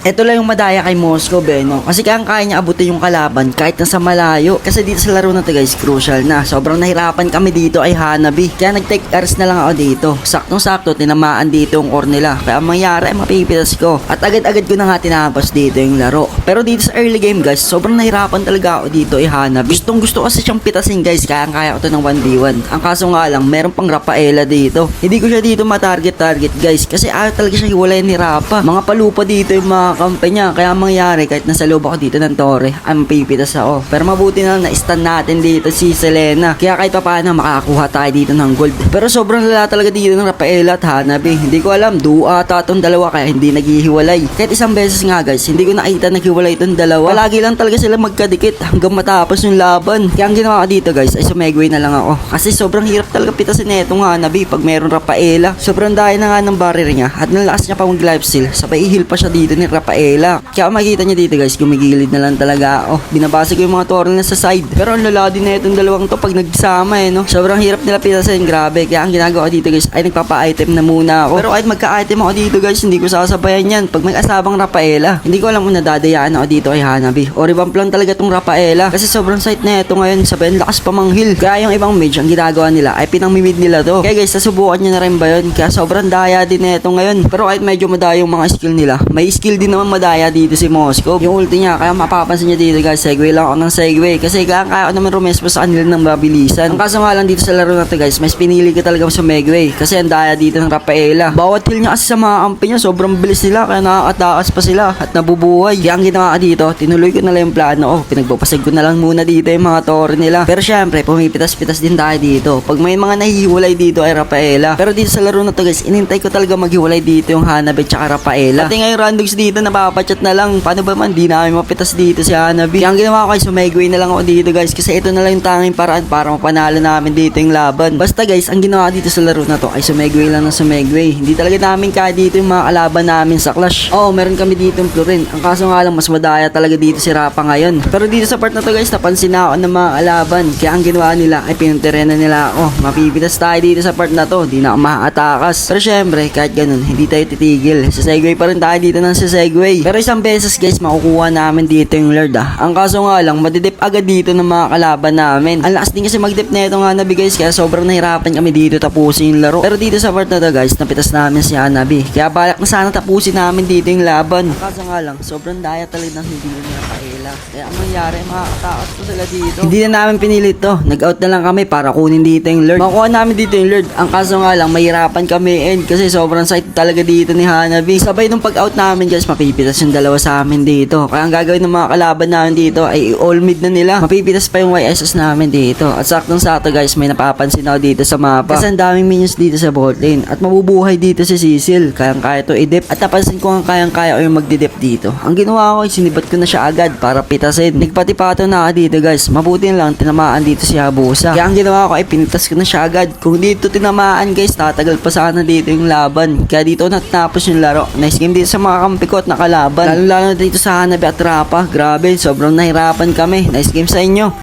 Ito lang yung madaya kay Moscow, no? Kasi kaya niya abutin yung kalaban kahit nasa malayo. Kasi dito sa laro na to guys, crucial na. Sobrang nahirapan kami dito ay Hanabi. Kaya nag-take Rs na lang ako dito. Saktong-sakto, tinamaan dito yung core nila. Kaya ang mangyari ay mapipitas ko. At agad-agad ko na nga tinapos dito yung laro. Pero dito sa early game guys, sobrang nahirapan talaga ako dito ay Hanabi. Gustong gusto kasi siyang pitasin guys, kaya ko to ng 1v1. Ang kaso nga lang, meron pang Rafaela dito. Hindi ko siya dito ma-target guys. Kasi ayaw talaga siya hiwalay ni Rapa. Mga palupa dito yung mga kampe niya. Kaya mangyari kahit nasa loob ako dito ng tore, ay mapipitas ako. Pero mabuti na lang na-stun natin dito si Selena. Kaya kahit pa paano makakakuha tayo dito ng gold. Pero sobrang lala talaga dito ng Rafaela at Hanabi. Hindi ko alam, duo ata itong dalawa kaya hindi naghihiwalay. Kahit isang beses nga guys, hindi ko nakita naghiwalay itong dalawa. Palagi lang talaga sila magkadikit hanggang matapos yung laban. Kaya ang ginawa ko dito guys ay sumegway na lang ako. Kasi sobrang hirap talaga pitasin na itong Hanabi pag meron Rafaela. Sobrang dahil na nga ng barrier niya at nalakas niya pa mag-life steal. Sabay i-heal pa siya dito ni Rafaela. Kaya makikita niyo dito guys, gumigilid na lang talaga ako. Binabasa ko yung mga torre na sa side. Pero ang lala din na itong dalawang to pag nagsama no. Sobrang hirap nila pitasin, grabe. Kaya ang ginagawa ko dito guys ay nagpapa-item na muna ako. Pero kahit magka-item ako dito guys, hindi ko sasabayan yan. Pag may asabang Rafaela, hindi ko alam kung nadadayaan ako dito kay Hanabi. O revamp lang talaga tong Rafaela. Kasi sobrang sight na ito ngayon. Sabay ang lakas pamanghil. Kaya yung ibang mage, ang ginagawa nila ay pinangmimid nila to. Kaya guys, nasubukan nyo na rin ba yun? Kaya sobrang daya din na ito ngayon. Pero kahit medyo madaya yung mga skill nila, may skill din naman madaya dito si Moscow. Yung ulti niya, kaya mapapansin nyo dito guys, segway lang ako ng segway. Kasi kaya ko naman rumespo sa kanila ng mabilisan. Ang kaso nga lang dito sa laro na to guys, mas pinili ko talaga sa Megway. Kasi ang daya dito ng Rafaela. Bawat heal niya kasi sa mga kampi niya, sobrang bilis nila. Kaya nakakatakas pa sila at nabubuhay. Kaya ang ginawa ko dito, tinuloy ko na lang yung plano ko. Pinagbapasag ko na lang muna dito yung mga torre nila. Pero syempre, pumipitas-pitas din tayo dito. Pag may mga nahihiwalay dito ay Rafaela. Pero dito sa laro na to guys, inintay ko talaga maghiwalay dito yung Hanabi tsaka Rafaela. Pati nga yung randogs dito, napapachat na lang. Paano ba man, di namin mapitas dito si Hanabi. Kaya ang ginawa ko ay sumegway na lang ako dito guys. Kasi ito na lang yung tanging paraan para mapanalo namin dito yung laban. Basta guys, ang ginawa dito sa laro na to ay sumegway lang ng sumegway. Hindi talaga namin kaya dito yung mga kalaban namin sa Clash. Oo, meron kami dito yung Florin. Ang kaso nga lang, mas madaya talaga dito si Rapa ngayon. Pero dito sa part na to guys, napansin na ako ng mga kalaban. Kaya ang ginawa nila ay pinuntirena nila ako. Mapipitas tayo dito sa part na to. Di na ako maatakas. Pero syempre, kahit ganun, hindi tayo titigil. Sa segway pa rin tayo dito ng sa segway. Pero isang beses guys, makukuha namin dito yung Lord Ang kaso nga lang, madidip agad dito ng mga kalaban namin. Ang lakas din kasi magdip na ito nga Hanabi guys, kaya sobrang nahirapan kami dito tapusin yung laro. Pero dito sa part na to guys, napitas namin si Hanabi. Kaya balak na sana tapusin namin dito yung laban. Ang kaso nga lang, sobrang daya talaga ng hindi ni Rafaela. Kaya ang nangyari, makakatakot ko sila dito. Hindi na namin pinilit to. Nag-out na lang kami para kunin dito yung Lord. Makuha namin dito yung Lord. Ang kaso nga lang, mahirapan kami end kasi sobrang sight talaga dito ni Hanabi. Sabay nung pag-out namin guys, mapipitas yung dalawa sa amin dito. Kaya ang gagawin ng mga kalaban namin dito ay all mid na nila. Mapipitas pa yung YSS namin dito. At saktong-sakto guys, may napapansin ako dito sa mapa. Kasi ang daming minions dito sa bot lane. At mabubuhay dito si Cecil. Kayang-kaya to i-dip. At napansin ko ang kayang-kaya ko yung magdi-dip dito. Ang ginawa ko ay sinibat ko na siya agad para pitasin. Nagpatipato na ako dito guys. Mabuti lang tinamaan dito si Habusa. Kaya ang ginawa ko ay pinitas ko na siya agad. Kung dito tinamaan guys, tatagal pa sana dito yung laban. Kaya dito natapos yung laro. Nice game dito sa mga kampikot na kalaban. Lalo-lalo dito sa Hanabi at Rapa. Grabe, sobrang nahirapan kami. Nice game sa inyo.